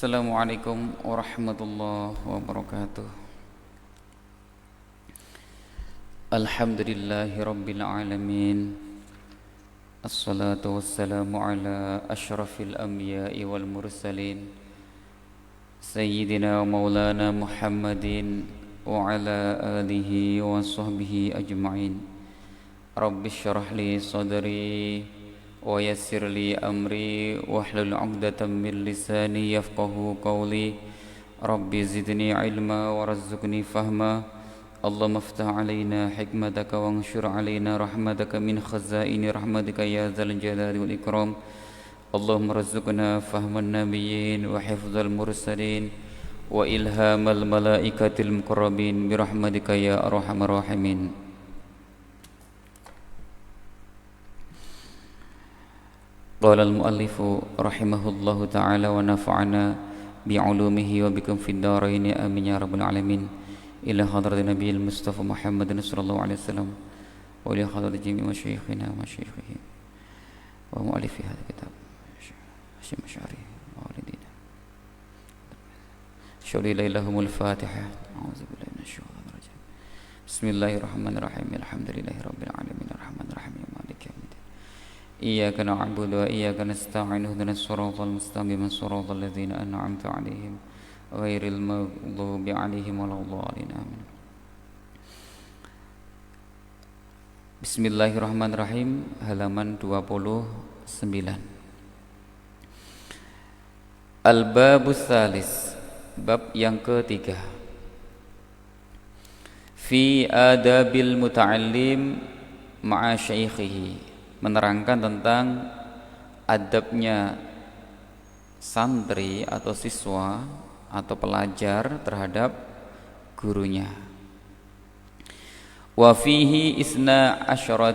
Assalamualaikum warahmatullahi wabarakatuh. Alhamdulillahi rabbil alamin. Assalatu wassalamu ala ashrafil anbiya'i wal mursalin Sayyidina wa maulana Muhammadin wa ala alihi wa sahbihi ajma'in. Rabbi syrah li sadri wa yassir li amri wahlul 'uqdatam min lisani yafqahu qawli. Rabbi zidni ilma warzuqni fahma. Allahumma iftah 'alaina hikmataka wanshur 'alaina rahmataka min khazaini rahmatika ya dzal jalali wal ikram. Allahumma rzuqna fahman nabiyyin wa hifdzal mursalin wa ilhamal malaikatil muqarrabin bi rahmatika ya arhamar rahimin. Qala al-muallifu rahimahullahu ta'ala wa nafa'ana bi'ulumihi wa bikum fid dharain amin ya rabbal alamin. Ila hadratin nabiyil mustafa Muhammadin sallallahu alaihi wasallam wa ila hadratin jami' masyayikhina wa masyayikhihi wa mu'allifi hadha kitab Hashim Asy'ari wa walidina. Syuri lailahumul Fatiha. A'udzu billahi minasy syaithanir rajim. Bismillahirrahmanirrahim. Alhamdulillahi rabbil alamin arrahmanir rahim maliki yaumiddin. Iyyaka na'budu wa iyyaka nasta'in ihdinas siratal mustaqim siratal ladzina an'amta 'alaihim ghairil maghdubi 'alaihim waladdallin amin. Bismillahirrahmanirrahim. Halaman 29. Al-babus salis, bab yang ketiga. Fi adabil muta'allim ma'a syaikhihi, menerangkan tentang adabnya santri atau siswa atau pelajar terhadap gurunya. Wa fihi isna asyara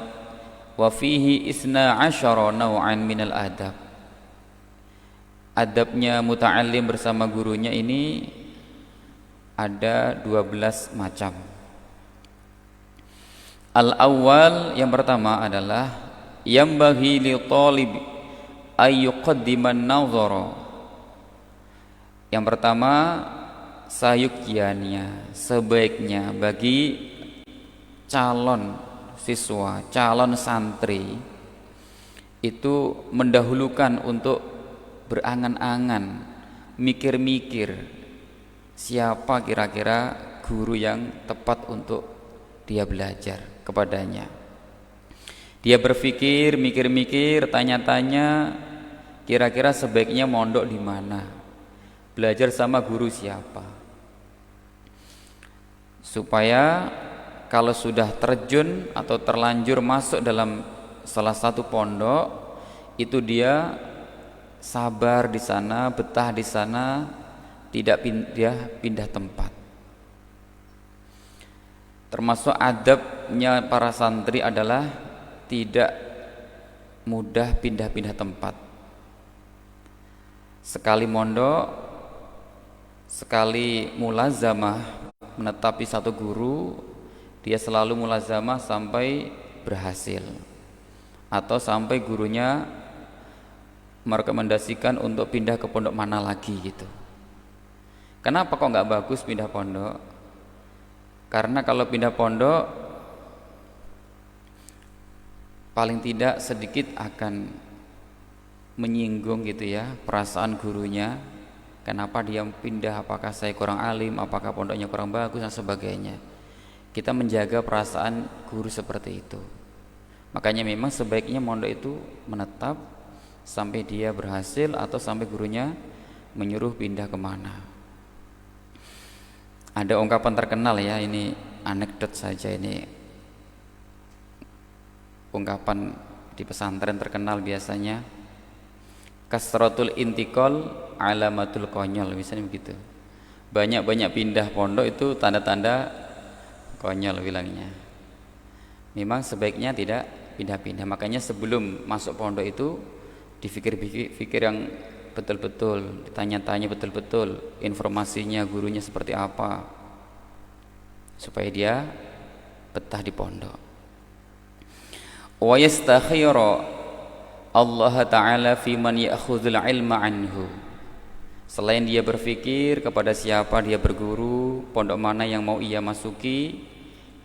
naw'an minal adab. Adabnya muta'allim bersama gurunya ini ada 12 macam. Al-awwal, yang pertama adalah yambaghi li talib ay yuqaddiman nazara. Yang pertama, sayukiannya, sebaiknya bagi calon siswa, calon santri itu mendahulukan untuk berangan-angan, mikir-mikir siapa kira-kira guru yang tepat untuk dia belajar kepadanya. Dia berpikir, mikir-mikir, tanya-tanya, kira-kira sebaiknya mondok di mana, belajar sama guru siapa, supaya kalau sudah terjun atau terlanjur masuk dalam salah satu pondok itu dia sabar di sana, betah di sana, tidak pindah tempat. Termasuk adabnya para santri adalah tidak mudah pindah-pindah tempat. Sekali mondok, sekali mulazamah menetapi satu guru, dia selalu mulazamah sampai berhasil atau sampai gurunya merekomendasikan untuk pindah ke pondok mana lagi gitu. Kenapa kok nggak bagus pindah pondok? Karena kalau pindah pondok paling tidak sedikit akan menyinggung gitu ya perasaan gurunya. Kenapa dia pindah? Apakah saya kurang alim? Apakah pondoknya kurang bagus dan sebagainya. Kita menjaga perasaan guru seperti itu. Makanya memang sebaiknya mondok itu menetap sampai dia berhasil atau sampai gurunya menyuruh pindah kemana. Ada ungkapan terkenal ya, ini anekdot saja, ini ungkapan di pesantren terkenal biasanya, kasratul intikal alamatul konyol, misalnya begitu. Banyak-banyak pindah pondok itu tanda-tanda konyol bilangnya. Memang sebaiknya tidak pindah-pindah. Makanya sebelum masuk pondok itu dipikir-pikir yang betul-betul, ditanya-tanya betul-betul informasinya, gurunya seperti apa, supaya dia betah di pondok. Wa yastakhira Allah Ta'ala fi man ya'khudhul ilma anhu. Selain dia berpikir kepada siapa dia berguru, pondok mana yang mau ia masuki,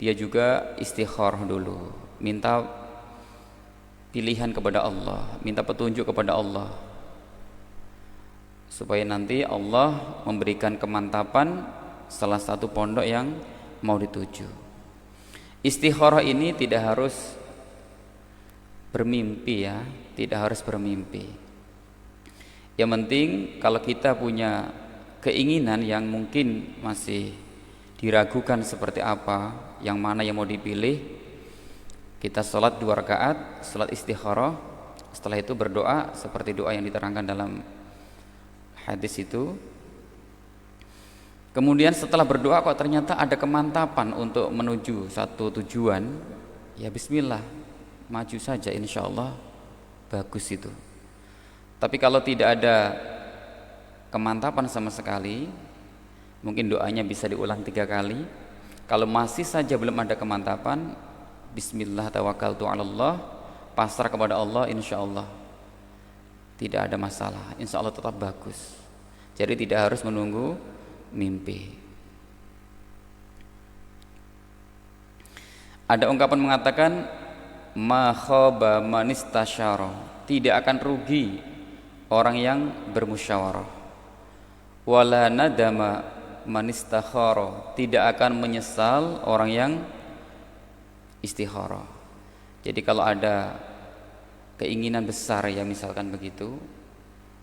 dia juga istikharah dulu, minta pilihan kepada Allah, minta petunjuk kepada Allah, supaya nanti Allah memberikan kemantapan salah satu pondok yang mau dituju. Istikharah ini tidak harus bermimpi ya, tidak harus bermimpi. Yang penting kalau kita punya keinginan yang mungkin masih diragukan seperti apa, yang mana yang mau dipilih, kita sholat 2 rakaat, sholat istikharah, setelah itu berdoa seperti doa yang diterangkan dalam hadis itu. Kemudian setelah berdoa kok ternyata ada kemantapan untuk menuju satu tujuan, ya bismillah, maju saja, insya Allah bagus itu. Tapi kalau tidak ada kemantapan sama sekali, mungkin doanya bisa diulang 3 kali. Kalau masih saja belum ada kemantapan, bismillah tawakkaltu 'alallah, pasrah kepada Allah, insya Allah tidak ada masalah, insya Allah tetap bagus. Jadi tidak harus menunggu mimpi. Ada ungkapan mengatakan ma khaba man istasyara, tidak akan rugi orang yang bermusyawarah. Wala nadama man istakhara, tidak akan menyesal orang yang istikharah. Jadi kalau ada keinginan besar ya misalkan begitu,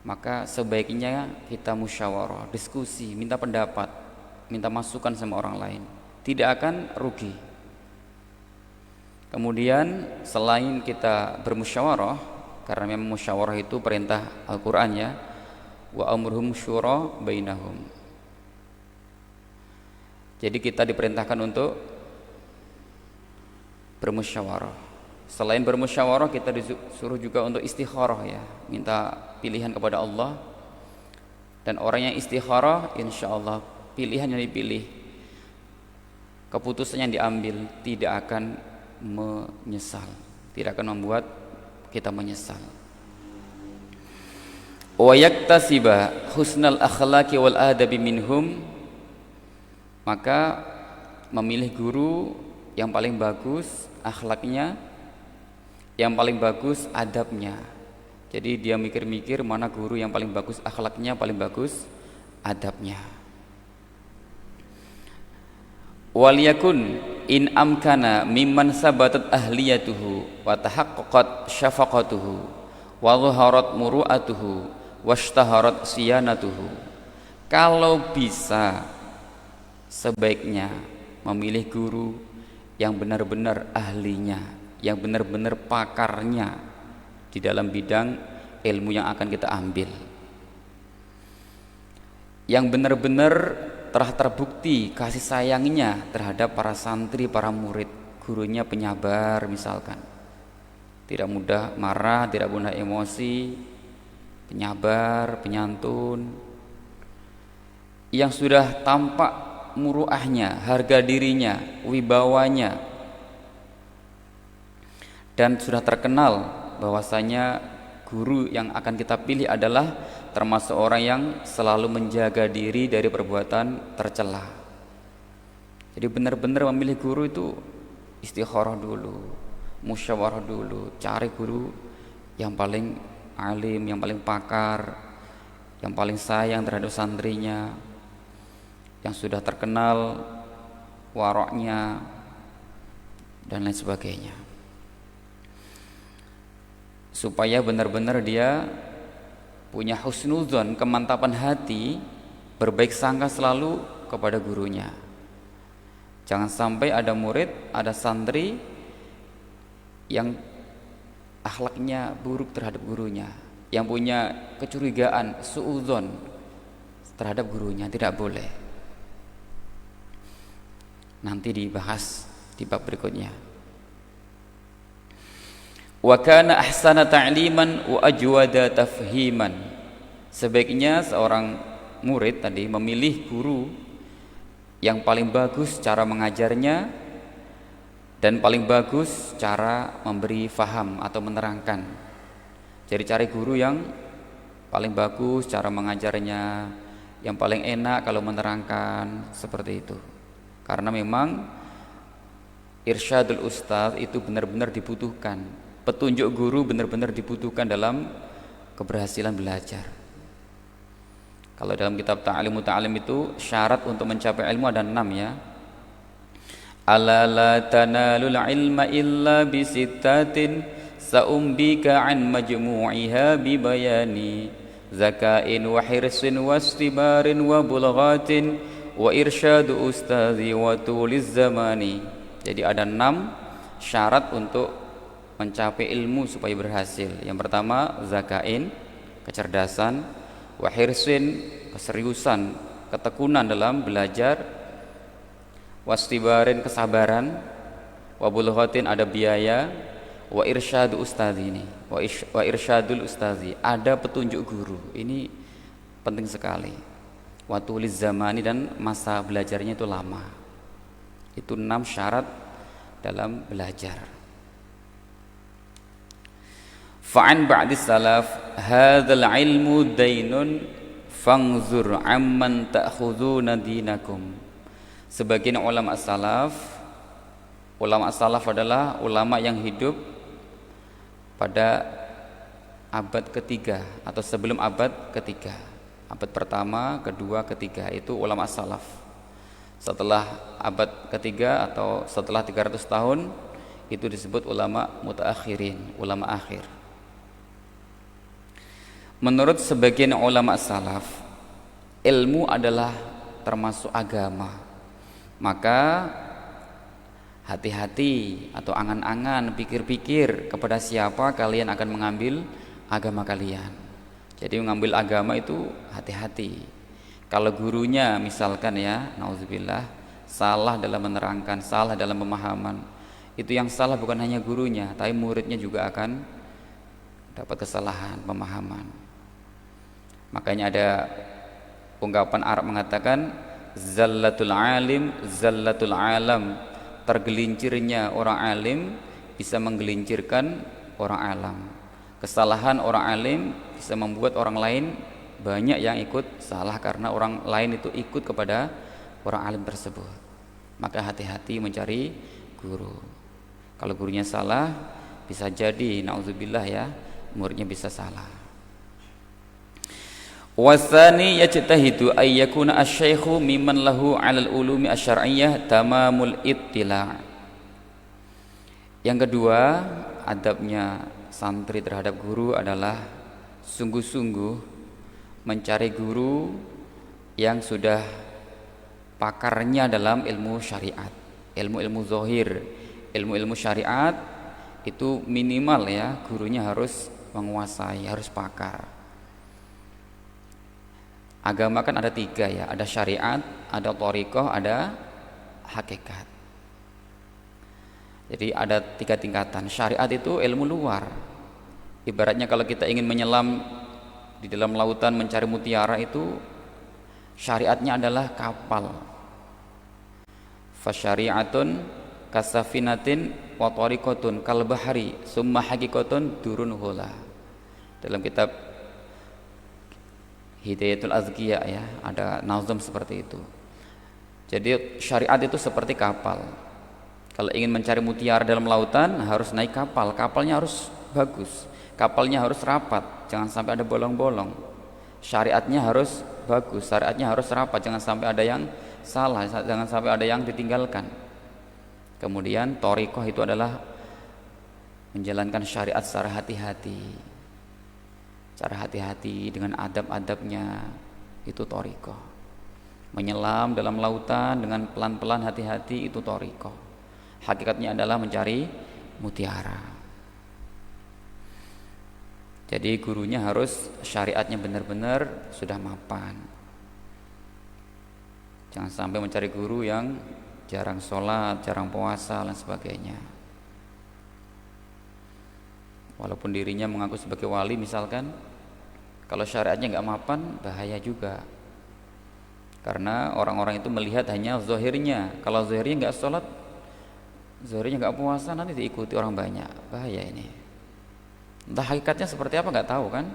maka sebaiknya kita musyawarah, diskusi, minta pendapat, minta masukan sama orang lain, tidak akan rugi. Kemudian selain kita bermusyawarah, karena memang musyawarah itu perintah Al-Quran ya, wa amruhum syura bainahum. Jadi kita diperintahkan untuk bermusyawarah. Selain bermusyawarah, kita disuruh juga untuk istikharah ya, minta pilihan kepada Allah. Dan orang yang istikharah, insya Allah pilihan yang dipilih, keputusan yang diambil tidak akan menyesal, tidak akan membuat kita menyesal. Wa yaktasiba husnal akhlaqi wal adabi minhum, maka memilih guru yang paling bagus akhlaknya, yang paling bagus adabnya. Jadi dia mikir-mikir mana guru yang paling bagus akhlaknya, paling bagus adabnya. Waliyakun in amkana mimman sabatat ahliyatuhu wa tahaqqaqat syafaqatuhu wa dhaharat muru'atuhu washtaharat siyanatuhu. Kalau bisa, sebaiknya memilih guru yang benar-benar ahlinya, yang benar-benar pakarnya di dalam bidang ilmu yang akan kita ambil, yang benar-benar telah terbukti kasih sayangnya terhadap para santri, para murid. Gurunya penyabar misalkan, tidak mudah marah, tidak mudah emosi, penyabar, penyantun, yang sudah tampak muruahnya, harga dirinya, wibawanya, dan sudah terkenal bahwasanya guru yang akan kita pilih adalah termasuk orang yang selalu menjaga diri dari perbuatan tercela. Jadi benar-benar memilih guru itu istikharah dulu, musyawarah dulu, cari guru yang paling alim, yang paling pakar, yang paling sayang terhadap santrinya, yang sudah terkenal waroknya dan lain sebagainya, supaya benar-benar dia punya husnudzon, kemantapan hati, berbaik sangka selalu kepada gurunya. Jangan sampai ada murid, ada santri yang akhlaknya buruk terhadap gurunya, yang punya kecurigaan, suudzon terhadap gurunya. Tidak boleh. Nanti dibahas di bab berikutnya. Wa kana ahsana ta'liman wa ajwada tafhiman. Sebaiknya seorang murid tadi memilih guru yang paling bagus cara mengajarnya dan paling bagus cara memberi faham atau menerangkan. Jadi cari guru yang paling bagus cara mengajarnya, yang paling enak kalau menerangkan, seperti itu. Karena memang irsyadul ustadz itu benar-benar dibutuhkan, petunjuk guru benar-benar dibutuhkan dalam keberhasilan belajar. Kalau dalam kitab Ta'lim Muta'alim itu syarat untuk mencapai ilmu ada 6 ya. Ala la tanalul ilma illa bisittatin sa'umbika an majmu'iha bibayani zakain wa hirsin wa istibarin wa bulghatin wa irsyadu ustazi wa tuliz zamani. Jadi ada 6 syarat untuk mencapai ilmu supaya berhasil. Yang pertama zakain, kecerdasan, wa hirsin, keseriusan, ketekunan dalam belajar, wastibarin, kesabaran, wa bulghatin, ada biaya, wa irsyadu ustazi, ini wa irsyadul ustazi, ada petunjuk guru. Ini penting sekali. Wa tuliz zamani, dan masa belajarnya itu lama. Itu 6 syarat dalam belajar. Fa'an ba'di salaf hadzal ilmu dainun fangzur amman ta'khuduna dinakum. Sebagian ulama salaf adalah ulama yang hidup pada abad ketiga atau sebelum abad ketiga. Abad pertama, kedua, ketiga itu ulama salaf. Setelah abad ketiga atau setelah 300 tahun itu disebut ulama mutaakhirin, ulama akhir. Menurut sebagian ulama salaf, ilmu adalah termasuk agama. Maka hati-hati atau angan-angan, pikir-pikir kepada siapa kalian akan mengambil agama kalian. Jadi mengambil agama itu hati-hati. Kalau gurunya misalkan ya, nauzubillah, salah dalam menerangkan, salah dalam pemahaman, itu yang salah bukan hanya gurunya, tapi muridnya juga akan dapat kesalahan pemahaman. Makanya ada ungkapan Arab mengatakan zallatul alim zallatul alam, tergelincirnya orang alim bisa menggelincirkan orang alam. Kesalahan orang alim bisa membuat orang lain banyak yang ikut salah karena orang lain itu ikut kepada orang alim tersebut. Maka hati-hati mencari guru. Kalau gurunya salah, bisa jadi nauzubillah ya, muridnya bisa salah. Wasani yajtahidu ay yakuna asy-syaikhu mimman lahu 'alal ulumi asy-syar'iyyah tamamul ittila'. Yang kedua, adabnya santri terhadap guru adalah sungguh-sungguh mencari guru yang sudah pakarnya dalam ilmu syariat, ilmu-ilmu zahir, ilmu-ilmu syariat itu minimal ya, gurunya harus menguasai, harus pakar. Agama kan ada 3 ya, ada syariat, ada thariqah, ada hakikat. Jadi ada 3 tingkatan. Syariat itu ilmu luar. Ibaratnya kalau kita ingin menyelam di dalam lautan mencari mutiara, itu syariatnya adalah kapal. Fasyari'atun kasafinatin wa thariqatun kal bahri summa haqiqatun durun hula. Dalam kitab Hidayatul Azkiyah ya, ada nazam seperti itu. Jadi syariat itu seperti kapal. Kalau ingin mencari mutiara dalam lautan harus naik kapal. Kapalnya harus bagus, kapalnya harus rapat, jangan sampai ada bolong-bolong. Syariatnya harus bagus, syariatnya harus rapat, jangan sampai ada yang salah, jangan sampai ada yang ditinggalkan. Kemudian thariqah itu adalah menjalankan syariat secara hati-hati. Cara hati-hati dengan adab-adabnya, itu thariqah. Menyelam dalam lautan dengan pelan-pelan hati-hati, itu thariqah. Hakikatnya adalah mencari mutiara. Jadi gurunya harus syariatnya benar-benar sudah mapan. Jangan sampai mencari guru yang jarang sholat, jarang puasa dan sebagainya. Walaupun dirinya mengaku sebagai wali misalkan, kalau syariatnya nggak mapan, bahaya juga. Karena orang-orang itu melihat hanya zahirnya. Kalau zahirnya nggak sholat, zahirnya nggak puasa, nanti diikuti orang banyak. Bahaya ini. Entah hakikatnya seperti apa nggak tahu kan.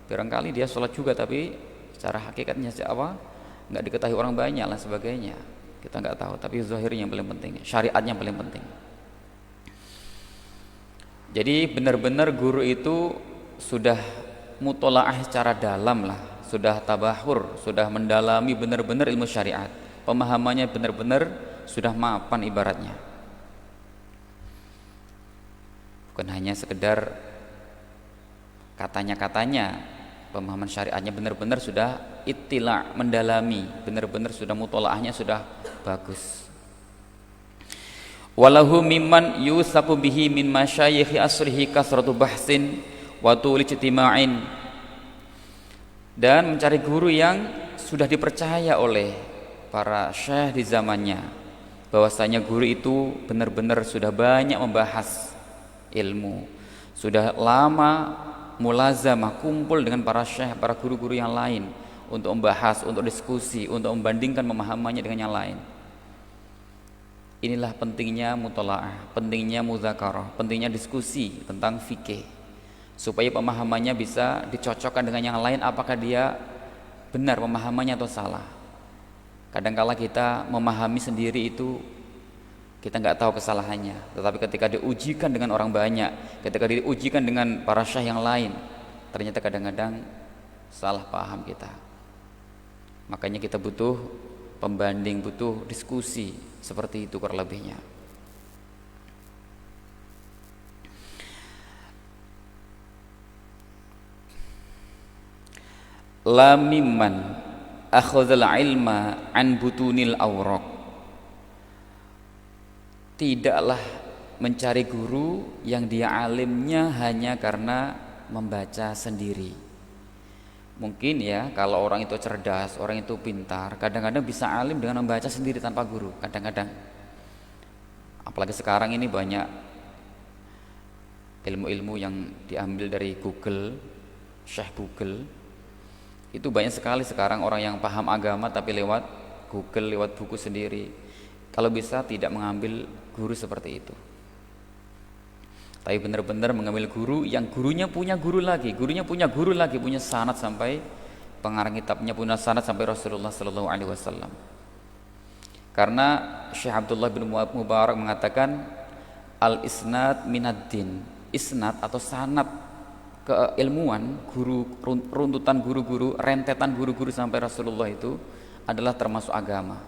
Barangkali dia sholat juga tapi secara hakikatnya apa nggak diketahui orang banyak lah sebagainya, kita nggak tahu. Tapi zahirnya yang paling penting, syariatnya yang paling penting. Jadi benar-benar guru itu sudah mutolaah secara dalam lah, sudah tabahur, sudah mendalami benar-benar ilmu syariat, pemahamannya benar-benar sudah mapan ibaratnya, bukan hanya sekedar katanya-katanya. Pemahaman syariatnya benar-benar sudah ittila', mendalami, benar-benar sudah mutolaahnya sudah bagus. Walahu mimman yusaku bihi min masyayikhi asrihi kasratu bahsin wa tuli ijtima'in, dan mencari guru yang sudah dipercaya oleh para syekh di zamannya, bahwasanya guru itu benar-benar sudah banyak membahas ilmu, sudah lama mulazamah kumpul dengan para syekh, para guru-guru yang lain untuk membahas, untuk diskusi, untuk membandingkan pemahamannya dengan yang lain. Inilah pentingnya mutolaah, pentingnya muzakarah, pentingnya diskusi tentang fikih, supaya pemahamannya bisa dicocokkan dengan yang lain, apakah dia benar pemahamannya atau salah. Kadangkala kita memahami sendiri itu kita nggak tahu kesalahannya, tetapi ketika diujikan dengan orang banyak, ketika diujikan dengan para syekh yang lain, ternyata kadang-kadang salah paham kita. Makanya kita butuh pembanding, butuh diskusi seperti itu kurang lebihnya. La mimman akhadzal ilma an butunil awraq, tidaklah mencari guru yang dia alimnya hanya karena membaca sendiri. Mungkin ya kalau orang itu cerdas, orang itu pintar, kadang-kadang bisa alim dengan membaca sendiri tanpa guru, kadang-kadang. Apalagi sekarang ini banyak ilmu-ilmu yang diambil dari Google, Syekh Google. Itu banyak sekali sekarang orang yang paham agama tapi lewat Google, lewat buku sendiri. Kalau bisa tidak mengambil guru seperti itu, tapi benar-benar mengambil guru yang gurunya punya guru lagi, gurunya punya guru lagi, punya sanad sampai pengarang kitabnya punya sanad sampai Rasulullah Sallallahu Alaihi Wasallam. Karena Syekh Abdullah bin Mubarak mengatakan al isnad minad-din, isnad atau sanad keilmuan, guru, runtutan guru-guru, rentetan guru-guru sampai Rasulullah itu adalah termasuk agama.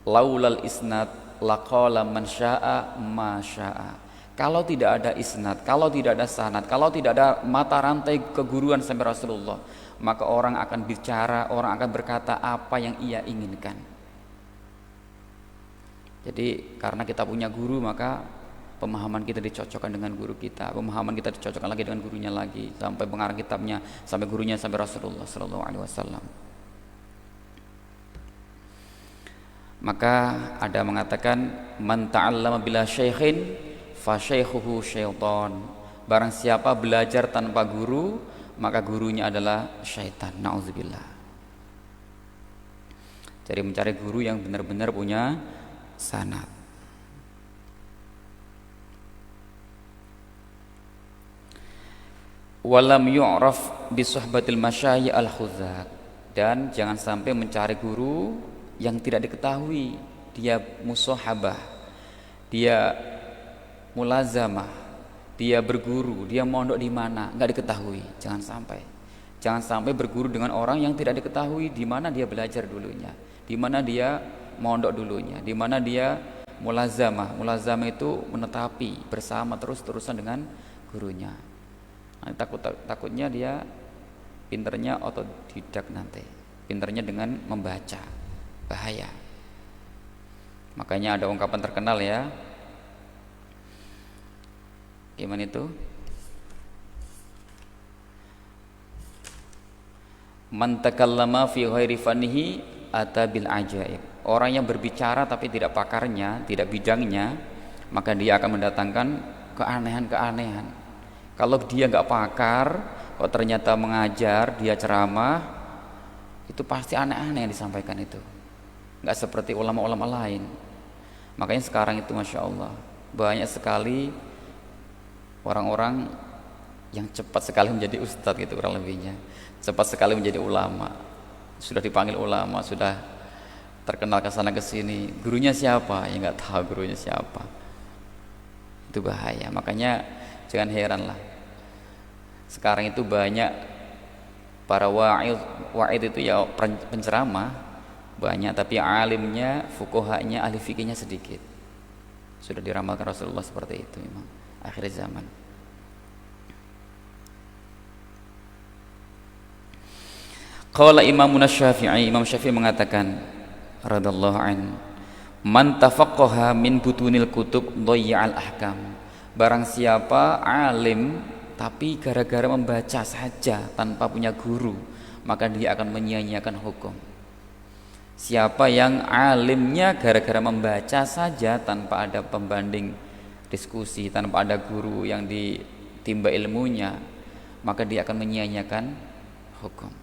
Laulal isnad laqala man syaa ma syaa. Kalau tidak ada isnad, kalau tidak ada sanad, kalau tidak ada mata rantai keguruan sampai Rasulullah, maka orang akan bicara, orang akan berkata apa yang ia inginkan. Jadi karena kita punya guru, maka pemahaman kita dicocokkan dengan guru kita, pemahaman kita dicocokkan lagi dengan gurunya lagi, sampai pengarang kitabnya, sampai gurunya, sampai Rasulullah Sallallahu Alaihi Wasallam. Maka ada mengatakan man ta'allama bila syaikhin fa syaikhuhu syaitan. Barang siapa belajar tanpa guru, maka gurunya adalah syaitan. Nauzubillah. Jadi mencari guru yang benar-benar punya sanad. Walam yu'raf bi suhbatil masyayikh al-khuzat, dan jangan sampai mencari guru yang tidak diketahui dia musahabah, dia mulazamah, dia berguru, dia mondok di mana, nggak diketahui. Jangan sampai berguru dengan orang yang tidak diketahui di mana dia belajar dulunya, di mana dia mondok dulunya, di mana dia mulazamah. Mulazamah itu menetapi bersama terus-terusan dengan gurunya. Nah, takutnya dia pinternya otodidak nanti, pinternya dengan membaca. Bahaya. Makanya ada ungkapan terkenal ya, gimana itu? Man takallama fi ghairi fannihi ata bil ajaib. Orang yang berbicara tapi tidak pakarnya, tidak bidangnya, maka dia akan mendatangkan keanehan-keanehan. Kalau dia nggak pakar, kok ternyata mengajar, dia ceramah, itu pasti aneh-aneh yang disampaikan itu. Nggak seperti ulama-ulama lain. Makanya sekarang itu Masya Allah banyak sekali orang-orang yang cepat sekali menjadi ustadz gitu kurang lebihnya, cepat sekali menjadi ulama, sudah dipanggil ulama, sudah terkenal ke sana ke sini. Gurunya siapa? Ya nggak tahu gurunya siapa. Itu bahaya. Makanya jangan heran lah. Sekarang itu banyak para wa'id itu ya penceramah banyak, tapi alimnya, fuqahanya, ahli fikihnya sedikit. Sudah diramalkan Rasulullah seperti itu memang akhir zaman. Qala Imamuna Syafi'i, Imam Syafi'i mengatakan radhiyallahu an, man tafaqqaha min butunil kutub dhayya'al ahkam. Barang siapa alim tapi gara-gara membaca saja tanpa punya guru, maka dia akan menyia-nyiakan hukum. Siapa yang alimnya gara-gara membaca saja tanpa ada pembanding diskusi, tanpa ada guru yang ditimba ilmunya, maka dia akan menyia-nyiakan hukum.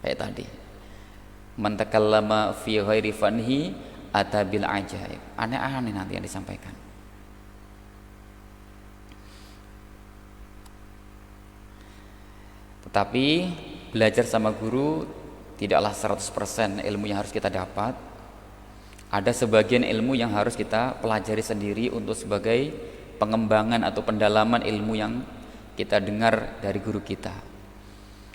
Kayak tadi, man takallama fi ghairi fanhi atabil ajaib. Aneh-aneh nanti yang disampaikan. Tetapi belajar sama guru tidaklah 100% ilmu yang harus kita dapat. Ada sebagian ilmu yang harus kita pelajari sendiri untuk sebagai pengembangan atau pendalaman ilmu yang kita dengar dari guru kita.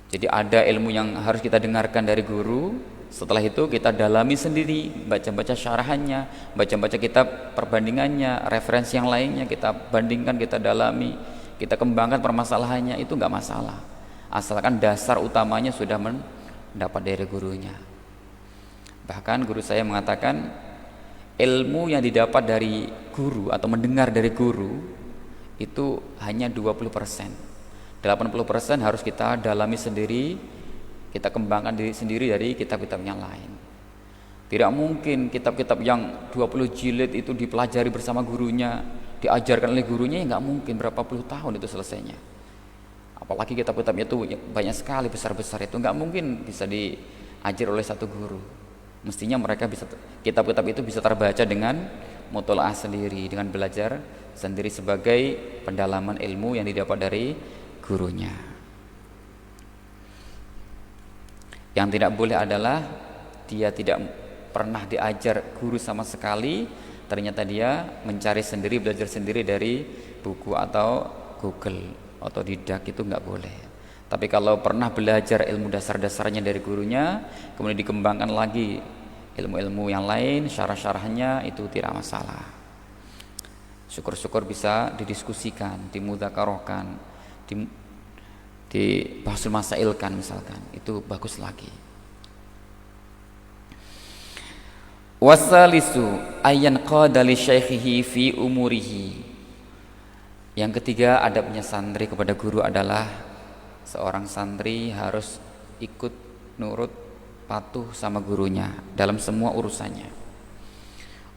Jadi ada ilmu yang harus kita dengarkan dari guru, setelah itu kita dalami sendiri, baca-baca syarahannya, baca-baca kitab perbandingannya, referensi yang lainnya, kita bandingkan, kita dalami, kita kembangkan permasalahannya. Itu enggak masalah, asalkan dasar utamanya sudah mendapat dari gurunya. Bahkan guru saya mengatakan, ilmu yang didapat dari guru atau mendengar dari guru itu hanya 20%. 80% harus kita dalami sendiri, kita kembangkan diri sendiri dari kitab-kitab yang lain. Tidak mungkin kitab-kitab yang 20 jilid itu dipelajari bersama gurunya, diajarkan oleh gurunya, ya nggak mungkin, berapa puluh tahun itu selesainya. Apalagi kitab-kitabnya itu banyak sekali, besar-besar, itu nggak mungkin bisa diajar oleh satu guru. Mestinya mereka bisa, kitab-kitab itu bisa terbaca dengan mutolaah sendiri, dengan belajar sendiri sebagai pendalaman ilmu yang didapat dari gurunya. Yang tidak boleh adalah dia tidak pernah diajar guru sama sekali, ternyata dia mencari sendiri, belajar sendiri dari buku atau Google atau didak, itu nggak boleh. Tapi kalau pernah belajar ilmu dasar-dasarnya dari gurunya, kemudian dikembangkan lagi ilmu-ilmu yang lain, syarah-syarahnya, itu tidak masalah. Syukur-syukur bisa didiskusikan, dimudzakarahkan, dibahasul masailkan misalkan, itu bagus lagi. Wasalisu ayyan qada li syaikhihi fi umurihi. Yang ketiga, adabnya santri kepada guru adalah seorang santri harus ikut nurut, patuh sama gurunya dalam semua urusannya.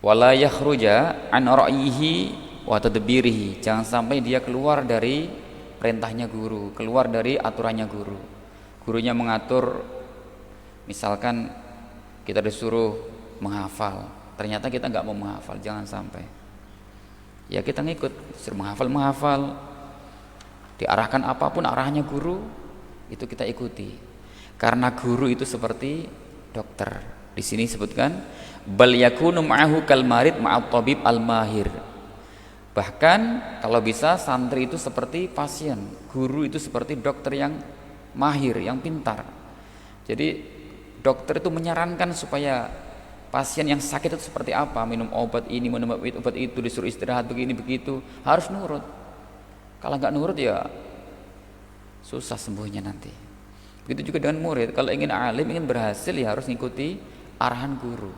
Wala yakhruja an ra'yihi wa tadbirihi. Jangan sampai dia keluar dari perintahnya guru, keluar dari aturannya guru. Gurunya mengatur, misalkan kita disuruh menghafal, ternyata kita nggak mau menghafal, jangan sampai. Ya kita ngikut, disuruh menghafal, diarahkan apapun arahannya guru, itu kita ikuti. Karena guru itu seperti dokter. Di sini sebutkan bal yakunu ma'ahu kal marid ma'at tabib al mahir. Bahkan kalau bisa santri itu seperti pasien, guru itu seperti dokter yang mahir, yang pintar. Jadi dokter itu menyarankan supaya pasien yang sakit itu seperti apa, minum obat ini, minum obat itu, disuruh istirahat begini begitu, harus nurut. Kalau nggak nurut ya susah sembuhnya nanti. Begitu juga dengan murid, kalau ingin alim, ingin berhasil, ya harus ngikuti arahan guru.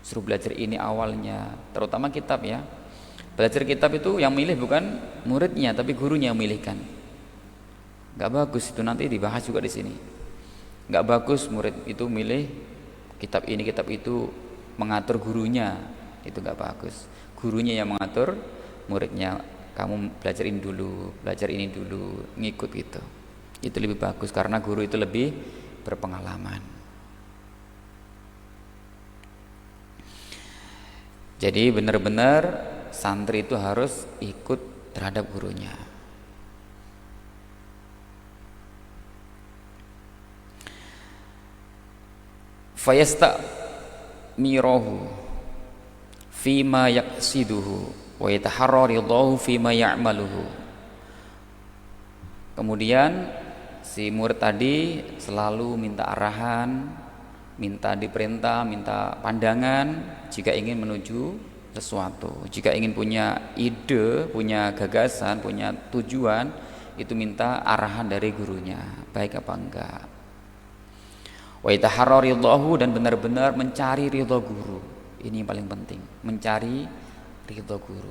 Suruh belajar ini awalnya, terutama kitab ya. Belajar kitab itu yang milih bukan muridnya, tapi gurunya yang milihkan. Gak bagus itu, nanti dibahas juga di sini. Gak bagus murid itu milih kitab ini, kitab itu, mengatur gurunya, itu gak bagus. Gurunya yang mengatur muridnya, kamu belajar ini dulu, belajar ini dulu, ngikut gitu. Itu lebih bagus karena guru itu lebih berpengalaman. Jadi benar-benar santri itu harus ikut terhadap gurunya. fayastamirahu fima yaqsiduhu wa yataharra ridahu fima ya'maluhu. Kemudian si murid tadi selalu minta arahan, minta diperintah, minta pandangan jika ingin menuju sesuatu. Jika ingin punya ide, punya gagasan, punya tujuan, itu minta arahan dari gurunya, baik apa enggak. Wa yataharra ridahu, dan benar-benar mencari ridha guru. Ini yang paling penting, mencari ridha guru.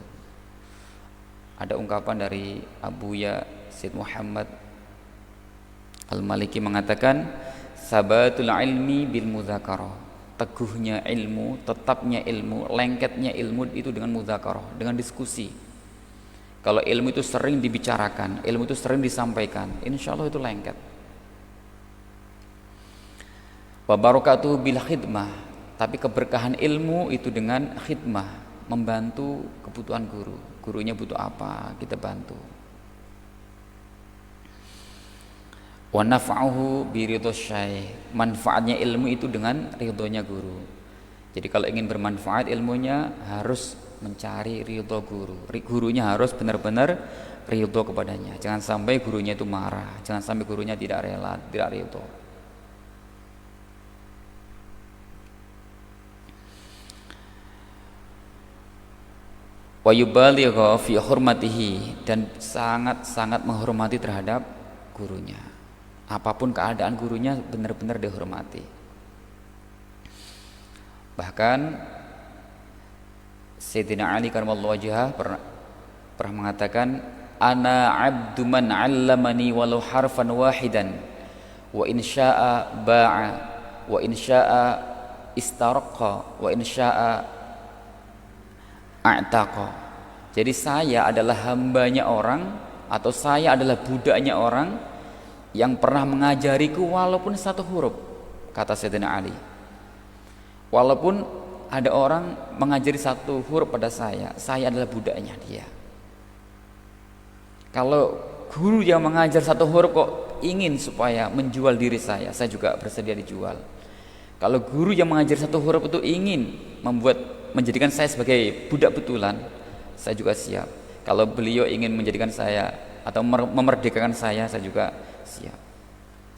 Ada ungkapan dari Abuya Syed Muhammad Al-Maliki mengatakan, sabatul ilmi bil mudzakarah. Teguhnya ilmu, tetapnya ilmu, lengketnya ilmu itu dengan mudzakarah, dengan diskusi. Kalau ilmu itu sering dibicarakan, ilmu itu sering disampaikan, insya Allah itu lengket. Wa barakatuhu bil khidmah. Tapi keberkahan ilmu itu dengan khidmah, membantu kebutuhan guru. Gurunya butuh apa, kita bantu. Wa naf'uhu bi ridho syaikh. Manfaatnya ilmu itu dengan ridhonya guru. Jadi kalau ingin bermanfaat ilmunya harus mencari ridho guru. Gurunya harus benar-benar ridho kepadanya. Jangan sampai gurunya itu marah, jangan sampai gurunya tidak rela, tidak ridho. Wa yubaligha fi hurmatihi, dan sangat-sangat menghormati terhadap gurunya. Apapun keadaan gurunya benar-benar dihormati. Bahkan Sayyidina Ali karramallahu wajhah pernah mengatakan, ana abdu man 'allamani walau harfan wahidan wa in syaa'a ba'a wa in syaa'a istaraqa wa in syaa'a a'taqa. Jadi saya adalah hambanya orang, atau saya adalah budaknya orang yang pernah mengajariku walaupun satu huruf, kata Sayyidina Ali. Walaupun ada orang mengajari satu huruf pada saya adalah budaknya dia. Kalau guru yang mengajar satu huruf kok ingin supaya menjual diri saya juga bersedia dijual. Kalau guru yang mengajar satu huruf itu ingin menjadikan saya sebagai budak betulan, saya juga siap. Kalau beliau ingin menjadikan saya atau memerdekakan saya juga siap.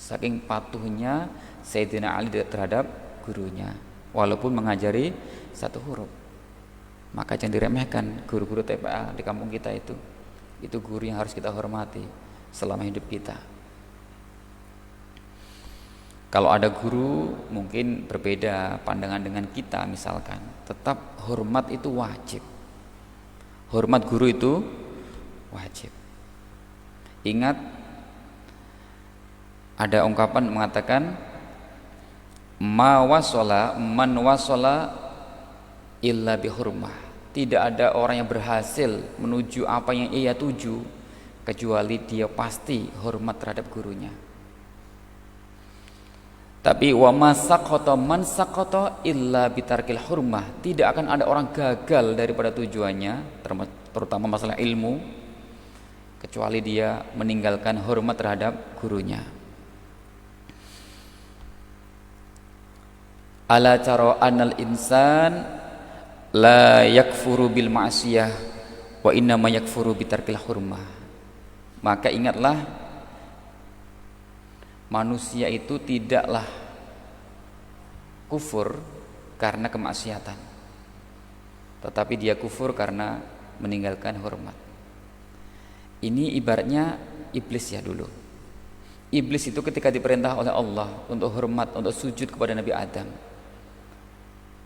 Saking patuhnya Sayyidina Ali terhadap gurunya, walaupun mengajari satu huruf. Maka jangan diremehkan guru-guru TPA di kampung kita itu guru yang harus kita hormati selama hidup kita. Kalau ada guru mungkin berbeda pandangan dengan kita misalkan, tetap hormat itu wajib. Hormat guru itu wajib. Ingat, ada ungkapan mengatakan, man wasala illa bihurmah. Tidak ada orang yang berhasil menuju apa yang ia tuju kecuali dia pasti hormat terhadap gurunya. Tapi wa masaqata man saqata illa bitarkil hurmah. Tidak akan ada orang gagal daripada tujuannya, terutama masalah ilmu, kecuali dia meninggalkan hormat terhadap gurunya. Ala tara anal insan la yakfuru bil ma'siyah wa innama yakfuru bitarkil hurmah. Maka ingatlah, manusia itu tidaklah kufur karena kemaksiatan, tetapi dia kufur karena meninggalkan hormat. Ini ibaratnya iblis ya dulu. Iblis itu ketika diperintah oleh Allah untuk hormat, untuk sujud kepada Nabi Adam,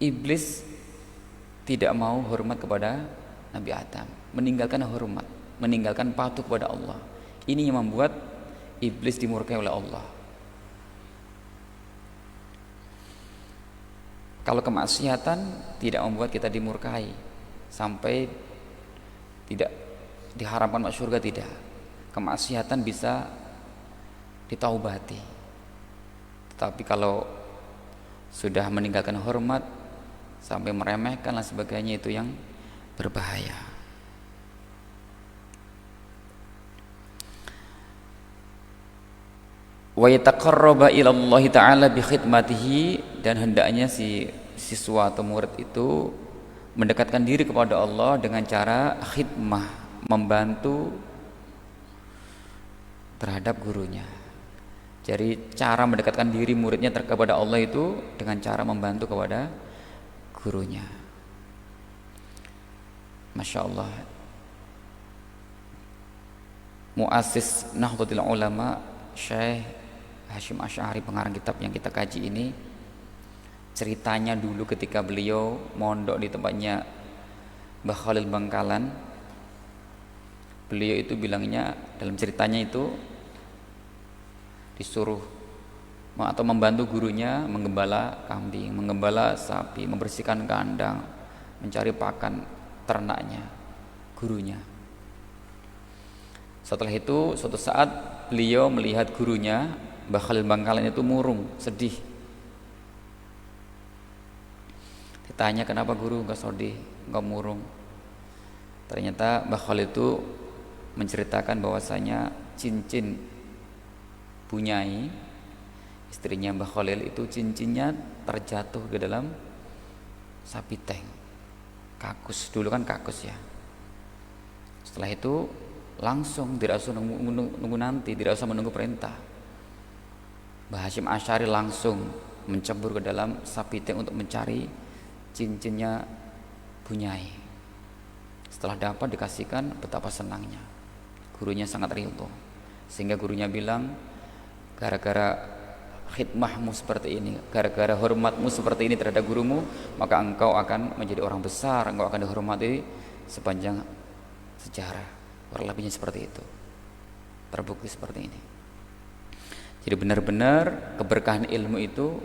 iblis tidak mau hormat kepada Nabi Adam, meninggalkan hormat, meninggalkan patuh kepada Allah. Ini yang membuat iblis dimurkai oleh Allah. Kalau kemaksiatan tidak membuat kita dimurkai sampai tidak diharamkan masuk surga, tidak. Kemaksiatan bisa ditaubati. Tetapi kalau sudah meninggalkan hormat sampai meremehkan dan sebagainya, itu yang berbahaya. Wa yataqarraba ila Allah ta'ala bi khidmatihi dan hendaknya si siswa atau murid itu mendekatkan diri kepada Allah dengan cara khidmah, membantu terhadap gurunya. Jadi cara mendekatkan diri muridnya kepada Allah itu dengan cara membantu kepada gurunya. Masya Allah. Muassis Nahdlatul Ulama Syekh Hasyim Asy'ari, pengarang kitab yang kita kaji ini, ceritanya dulu ketika beliau mondok di tempatnya Mbah Khalil Bangkalan, beliau itu bilangnya, dalam ceritanya itu disuruh atau membantu gurunya menggembala kambing, menggembala sapi, membersihkan kandang, mencari pakan ternaknya gurunya. Setelah itu suatu saat beliau melihat gurunya Mbah Khalil Bangkalan itu murung, sedih. Ditanya, kenapa guru enggak sedih, enggak murung? Ternyata Mbah Khalil itu menceritakan bahwasanya cincin Bunyai, istrinya Mbah Khalil itu, cincinnya terjatuh ke dalam sapi tank. Kakus, dulu kan kakus ya. Setelah itu langsung, tidak usah nunggu nanti, tidak usah menunggu perintah, Mbah Hasyim Asy'ari langsung mencebur ke dalam sapi tank untuk mencari cincinnya Bunyai. Setelah dapat, dikasihkan, betapa senangnya. Gurunya sangat ridho, sehingga gurunya bilang, gara-gara khidmahmu seperti ini, gara-gara hormatmu seperti ini terhadap gurumu, maka engkau akan menjadi orang besar, engkau akan dihormati sepanjang sejarah. Kurang lebihnya seperti itu, terbukti seperti ini. Jadi benar-benar keberkahan ilmu itu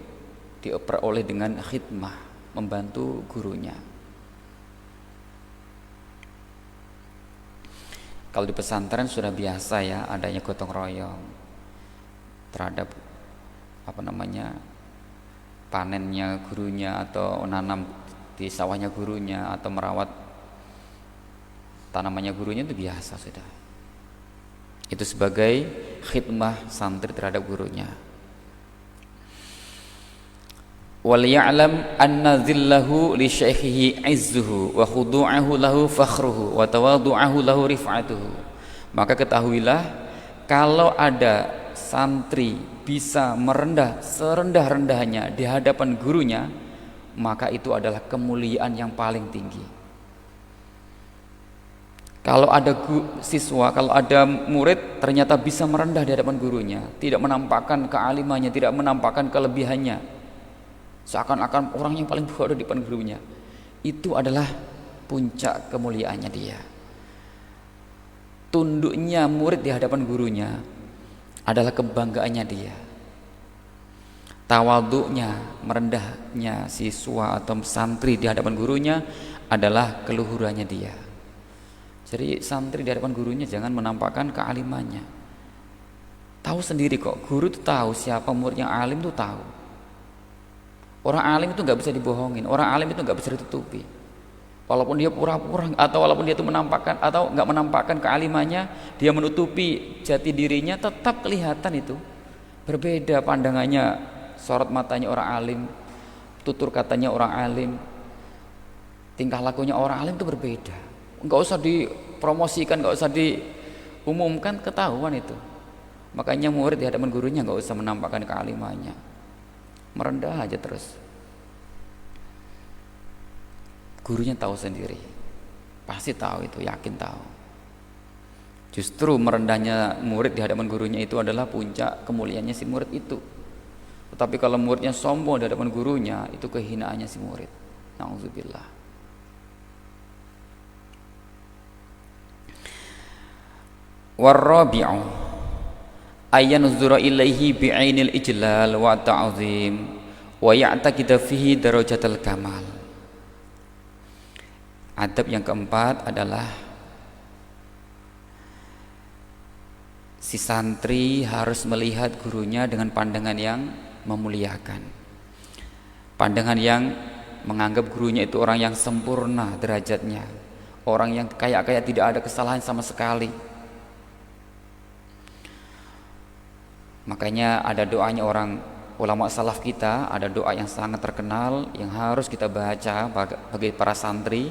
diperoleh dengan khidmah, membantu gurunya. Kalau di pesantren sudah biasa ya adanya gotong royong terhadap panennya gurunya, atau nanam di sawahnya gurunya, atau merawat tanamannya gurunya, itu biasa sudah. Itu sebagai khidmah santri terhadap gurunya. Wal ya'lam anna dhillahu li syaikhihi izzuhu wa khudu'ahu lahu fakhruhu wa tawadu'ahu lahu rif'atuhu. Maka ketahuilah, kalau ada santri bisa merendah serendah-rendahnya di hadapan gurunya, maka itu adalah kemuliaan yang paling tinggi. Kalau ada siswa, kalau ada murid ternyata bisa merendah di hadapan gurunya, tidak menampakkan kealimannya, tidak menampakkan kelebihannya, seakan-akan orang yang paling bodoh di depan gurunya, itu adalah puncak kemuliaannya dia. Tunduknya murid di hadapan gurunya adalah kebanggaannya dia. Tawaduknya, merendahnya siswa atau santri di hadapan gurunya adalah keluhurannya dia. Jadi santri di hadapan gurunya jangan menampakkan kealimannya. Tahu sendiri kok, guru itu tahu siapa murid yang alim, itu tahu. Orang alim itu nggak bisa dibohongin, orang alim itu nggak bisa ditutupi. Walaupun dia pura-pura, atau walaupun dia itu menampakkan atau nggak menampakkan kealimannya, dia menutupi jati dirinya, tetap kelihatan itu. Berbeda pandangannya, sorot matanya orang alim, tutur katanya orang alim, tingkah lakunya orang alim itu berbeda. Nggak usah dipromosikan, nggak usah diumumkan, ketahuan itu. Makanya murid di hadapan gurunya nggak usah menampakkan kealimannya, merendah aja terus. Gurunya tahu sendiri, pasti tahu itu, yakin tahu. Justru merendahnya murid di hadapan gurunya itu adalah puncak kemuliaannya si murid itu. Tetapi kalau muridnya sombong di hadapan gurunya, itu kehinaannya si murid. Nauzubillah. Warrabi'u ayyanzura ilaihi bi'ainil ijlal wa ta'zim wa ya'taqida fihi darajatal kamal. Adab yang keempat adalah si santri harus melihat gurunya dengan pandangan yang memuliakan, pandangan yang menganggap gurunya itu orang yang sempurna derajatnya, orang yang kayak tidak ada kesalahan sama sekali. Makanya ada doanya orang ulama salaf kita ada doa yang sangat terkenal yang harus kita baca bagi para santri.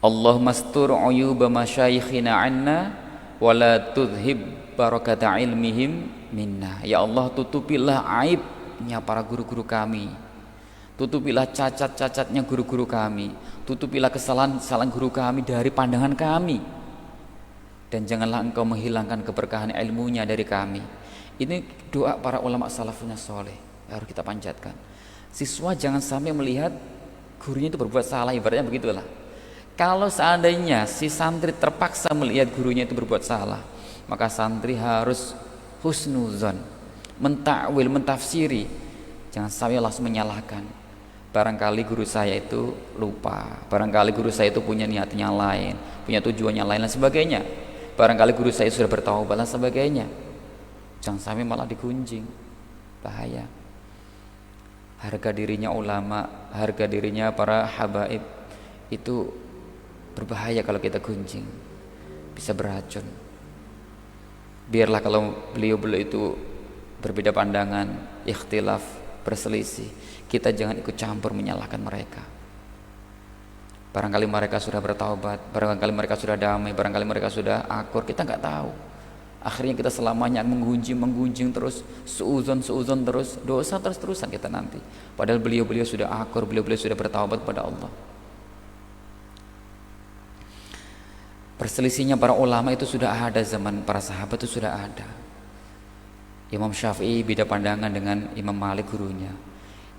Allahumma astur uyuba masyayikhina 'anna wa la tudhib barakata ilmihim minna. Ya Allah, tutupilah aibnya para guru-guru kami, tutupilah cacat-cacatnya guru-guru kami, tutupilah kesalahan guru kami dari pandangan kami, dan janganlah engkau menghilangkan keberkahan ilmunya dari kami. Ini doa para ulama salafun soleh, harus kita panjatkan. Siswa jangan sampai melihat gurunya itu berbuat salah, ibaratnya begitulah. Kalau seandainya si santri terpaksa melihat gurunya itu berbuat salah, maka santri harus husnuzon, mentakwil, mentafsiri. Jangan sampai langsung menyalahkan. Barangkali guru saya itu lupa, barangkali guru saya itu punya niatnya lain, punya tujuannya lain dan sebagainya. Barangkali guru saya sudah bertaubat dan sebagainya. Jangan sampai malah digunjing, bahaya. Harga dirinya ulama, harga dirinya para habaib itu berbahaya kalau kita gunjing, bisa beracun. Biarlah kalau beliau-beliau itu berbeda pandangan, ikhtilaf, berselisih, kita jangan ikut campur menyalahkan mereka. Barangkali mereka sudah bertaubat, barangkali mereka sudah damai, barangkali mereka sudah akur, kita nggak tahu. Akhirnya kita selamanya menggunjing terus, suuzon terus, dosa terus-terusan kita nanti. Padahal beliau-beliau sudah akur, beliau-beliau sudah bertaubat kepada Allah. Perselisihnya para ulama itu sudah ada, zaman para sahabat itu sudah ada. Imam Syafi'i beda pandangan dengan Imam Malik gurunya,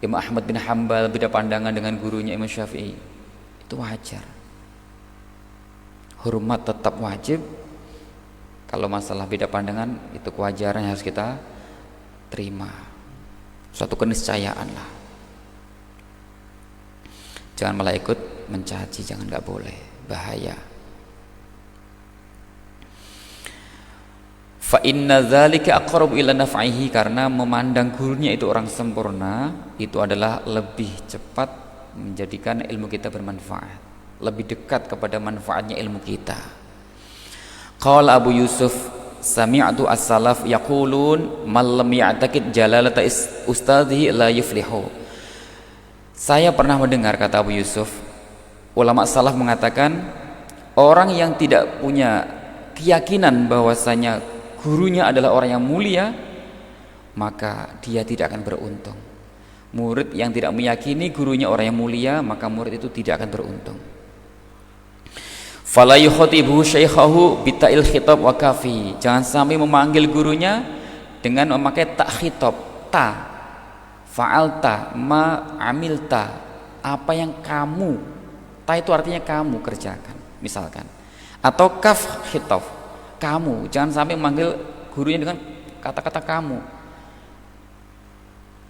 Imam Ahmad bin Hanbal beda pandangan dengan gurunya Imam Syafi'i. Itu wajar, hormat tetap wajib. Kalau masalah beda pandangan itu kewajaran yang harus kita terima, suatu keniscayaan lah. Jangan malah ikut mencaci, jangan, nggak boleh, bahaya. Fa inna dzalika aqrabu ila naf'ihi, karena memandang gurunya itu orang sempurna itu adalah lebih cepat menjadikan ilmu kita bermanfaat, lebih dekat kepada manfaatnya ilmu kita. Qala Abu Yusuf, sami'tu as-salaf yaqulun man lam ya'taqid jalalata ustadhihi la yuflihu. Saya pernah mendengar, kata Abu Yusuf, ulama salaf mengatakan orang yang tidak punya keyakinan bahwasanya gurunya adalah orang yang mulia, maka dia tidak akan beruntung. Murid yang tidak meyakini gurunya orang yang mulia, maka murid itu tidak akan beruntung. Fala yukhatibu syaikhahu bita'il khitab wa kafi. Jangan sampai memanggil gurunya dengan memakai tak khitab, ta, fa'alta, ma amilta, apa yang kamu, ta itu artinya kamu kerjakan, misalkan. Atau kaf khitab, kamu. Jangan sampai memanggil gurunya dengan kata-kata kamu.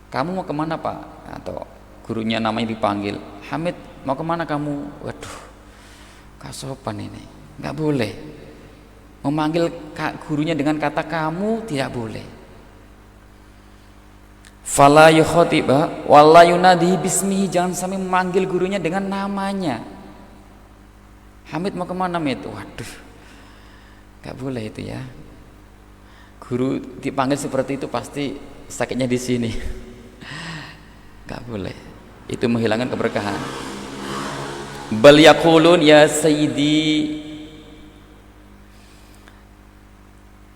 Kamu mau kemana Pak? Atau gurunya namanya dipanggil, Hamid mau kemana kamu? Waduh, gak sopan ini, gak boleh. Memanggil gurunya dengan kata kamu tidak boleh. Fala yukhatiba wala yunadi bismihi, jangan sampai memanggil gurunya dengan namanya. Hamid mau kemana Hamid? Waduh, gak boleh itu ya. Guru dipanggil seperti itu pasti sakitnya di sini. Gak boleh. Itu menghilangkan keberkahan. Bal yaqulun ya sayyidi,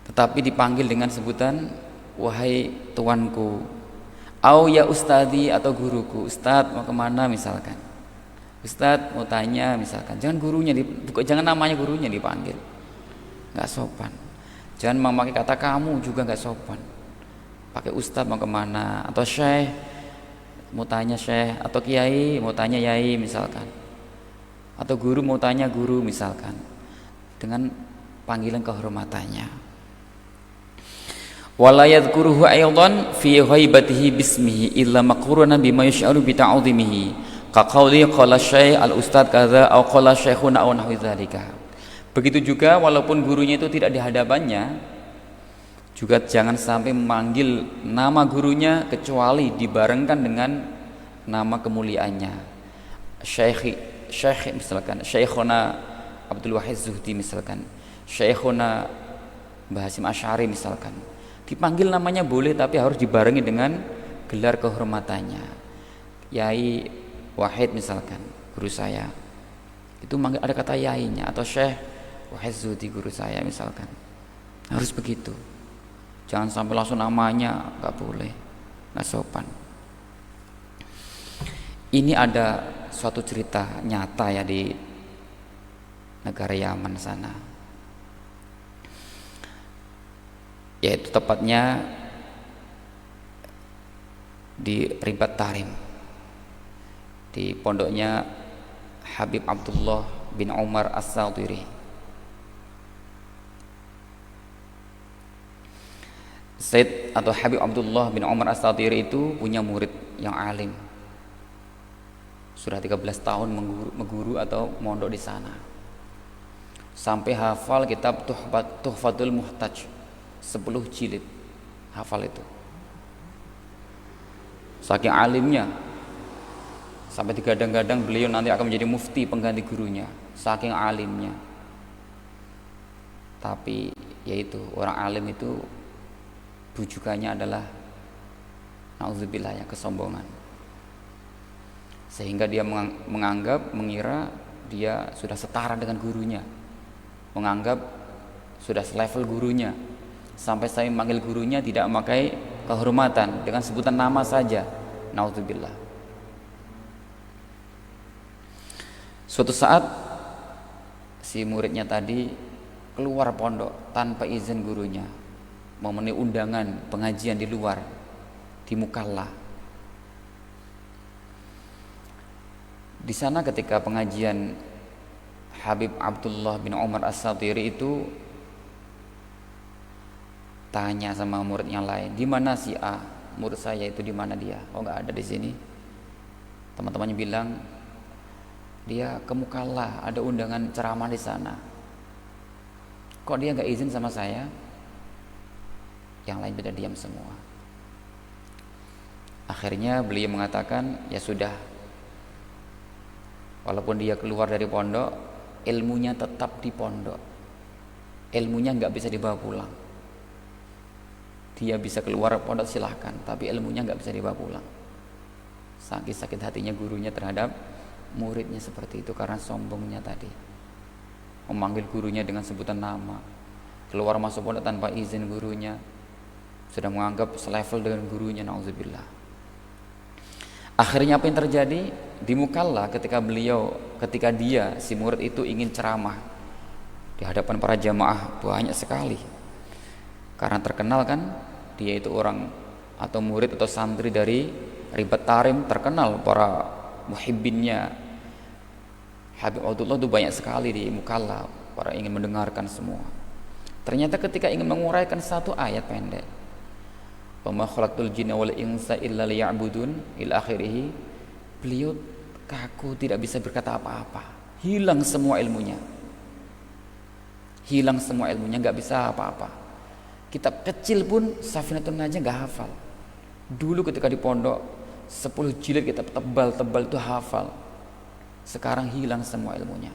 tetapi dipanggil dengan sebutan wahai tuanku, au ya ustadi, atau guruku. Ustad mau kemana misalkan, Ustad mau tanya misalkan. Jangan gurunya jangan namanya gurunya dipanggil, nggak sopan. Jangan memakai kata kamu juga nggak sopan. Pakai ustad mau kemana, atau syekh mau tanya syekh, atau kiai mau tanya yai misalkan, atau guru mau tanya guru misalkan, dengan panggilan kehormatannya. Wala yadhkuruhu aidan fi ghaibatihi bismihi illa maqrunan bima yash'aru bi ta'dhimihi ka qauli qala syekh al ustad kadza au qala syekhuna aw nahwi dzalika. Begitu juga walaupun gurunya itu tidak di hadapannya, juga jangan sampai memanggil nama gurunya kecuali dibarengkan dengan nama kemuliaannya. Syekh misalkan, Syekhuna Abdul Wahid Zuhdi misalkan, Syekhuna Mbah Hasyim Asy'ari misalkan. Dipanggil namanya boleh, tapi harus dibarengi dengan gelar kehormatannya. Yai Wahid misalkan, guru saya, itu manggil ada kata yainya, atau Syekh Wahid Zudi guru saya misalkan, harus begitu. Jangan sampai langsung namanya, nggak boleh, nggak sopan. Ini ada suatu cerita nyata ya di negara Yaman sana, yaitu tepatnya di Ribat Tarim, di pondoknya Habib Abdullah bin Umar As-Satiri. Said atau Habib Abdullah bin Umar As-Satiri itu punya murid yang alim, sudah 13 tahun mengguru atau mondok di sana, sampai hafal kitab Tuhfatul Muhtaj 10 jilid, hafal itu. Saking alimnya, sampai digadang-gadang beliau nanti akan menjadi mufti pengganti gurunya, saking alimnya. Tapi yaitu orang alim itu bujukannya adalah na'udzubillah ya, kesombongan, sehingga dia mengira dia sudah setara dengan gurunya, menganggap sudah selevel gurunya, sampai saya memanggil gurunya tidak memakai kehormatan, dengan sebutan nama saja. Na'udzubillah. Suatu saat si muridnya tadi keluar pondok tanpa izin gurunya, memenuhi undangan pengajian di luar, di Mukalla. Di sana ketika pengajian Habib Abdullah bin Umar As-Satiri itu tanya sama murid yang lain, di mana si A, murid saya itu, di mana dia? Oh, nggak ada di sini. Teman-temannya bilang dia ke Mukalla, ada undangan ceramah di sana. Kok dia nggak izin sama saya? Yang lain pada diam semua. Akhirnya beliau mengatakan, ya sudah, walaupun dia keluar dari pondok, ilmunya tetap di pondok, ilmunya nggak bisa dibawa pulang. Dia bisa keluar pondok silahkan, tapi ilmunya nggak bisa dibawa pulang. Saking sakit hatinya gurunya terhadap muridnya seperti itu, karena sombongnya tadi, memanggil gurunya dengan sebutan nama, keluar masuk pondok tanpa izin gurunya, sudah menganggap selevel dengan gurunya. Na'udzubillah. Akhirnya apa yang terjadi di Mukalla ketika dia si murid itu ingin ceramah di hadapan para jamaah banyak sekali, karena terkenal kan dia itu orang atau murid atau santri dari Ribat Tarim, terkenal para muhibbinnya Habib Abdullah itu banyak sekali di Mukalla, para ingin mendengarkan semua. Ternyata ketika ingin menguraikan satu ayat pendek, wa ma khalaqtul jinna wal insa illa liya'budun ila akhirih, beliau kaku, tidak bisa berkata apa-apa, hilang semua ilmunya, nggak bisa apa-apa. Kitab kecil pun Safinatun Najah nggak hafal. Dulu ketika di pondok 10 jilid kitab tebal-tebal itu hafal, sekarang hilang semua ilmunya.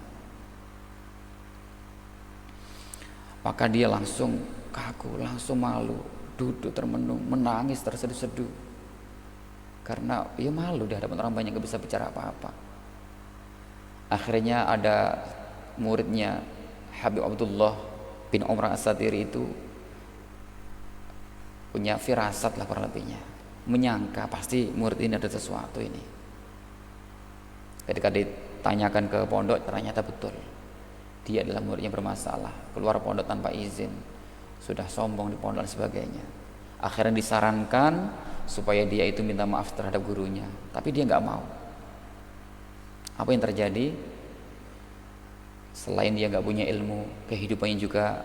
Maka dia langsung kaku, langsung malu, duduk termenung, menangis terseduh-seduh, karena ya malu di hadapan orang banyak, gak bisa bicara apa-apa. Akhirnya ada muridnya Habib Abdullah bin Umar As-Satiri itu punya firasat lah kurang lebihnya, menyangka pasti murid ini ada sesuatu ini. Ketika ditanyakan ke pondok, ternyata betul dia adalah muridnya bermasalah, keluar pondok tanpa izin, sudah sombong di pondok dan sebagainya. Akhirnya disarankan supaya dia itu minta maaf terhadap gurunya, tapi dia nggak mau. Apa yang terjadi? Selain dia nggak punya ilmu, kehidupannya juga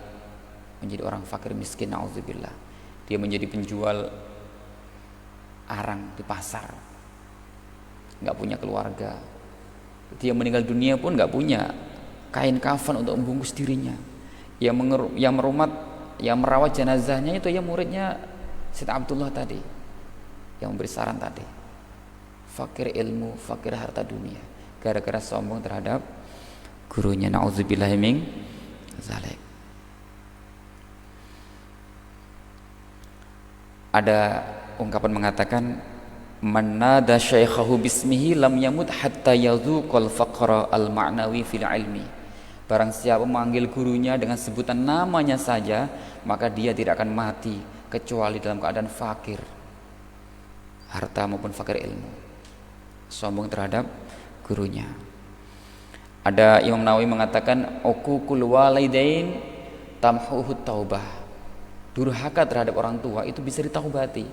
menjadi orang fakir miskin, na'udzubillah. Dia menjadi penjual arang di pasar, nggak punya keluarga. Dia meninggal dunia pun nggak punya kain kafan untuk membungkus dirinya. Yang merawat jenazahnya itu ya muridnya Syed Abdullah tadi, yang memberi saran tadi. Fakir ilmu, fakir harta dunia, gara-gara sombong terhadap gurunya. Na'udzubillahi min zalik. Ada ungkapan mengatakan, man nada syaikhahu bismihi lam yamut hatta yadhuqal faqra al ma'nawi fil ilmi. Barang siapa memanggil gurunya dengan sebutan namanya saja, maka dia tidak akan mati kecuali dalam keadaan fakir harta maupun fakir ilmu, sombong terhadap gurunya. Ada Imam Nawawi mengatakan, uququl walidain tamhuhu taubah. Durhaka terhadap orang tua itu bisa ditaubati.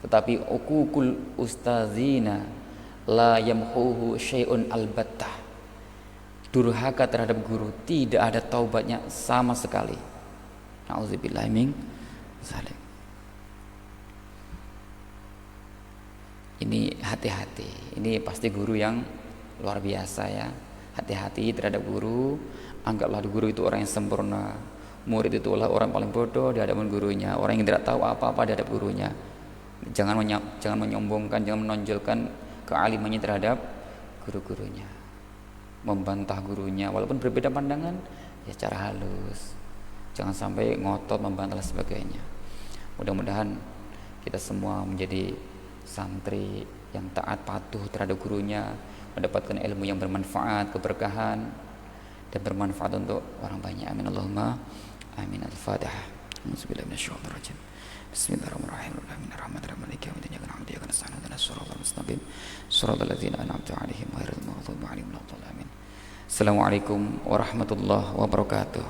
Tetapi uququl ustazina la yamhuhu syai'un albattah. Durhaka terhadap guru tidak ada taubatnya sama sekali. Nauzubillahi min zalik. Ini hati-hati. Ini pasti guru yang luar biasa ya. Hati-hati terhadap guru. Anggaplah guru itu orang yang sempurna. Murid itu adalah orang paling bodoh di hadapan gurunya, orang yang tidak tahu apa-apa di hadapan gurunya. Jangan menyombongkan, jangan menonjolkan kealimannya terhadap guru-gurunya. Membantah gurunya walaupun berbeda pandangan ya secara halus. Jangan sampai ngotot membantah dan sebagainya. Mudah-mudahan kita semua menjadi santri yang taat patuh terhadap gurunya, mendapatkan ilmu yang bermanfaat, keberkahan dan bermanfaat untuk orang banyak. Amin Allahumma amin. Al-Fatihah. Bismillahirrahmanirrahim. Bismillahirrahmanirrahim. Bismillahirrahmanirrahim. Maliki yaumiddin. Iyyaka na'budu wa iyyaka nasta'in. Ihdinas siratal mustaqim. Siratal ladzina an'amta 'alaihim ghairil maghdubi 'alaihim waladdallin. Amin. Assalamualaikum warahmatullahi wabarakatuh.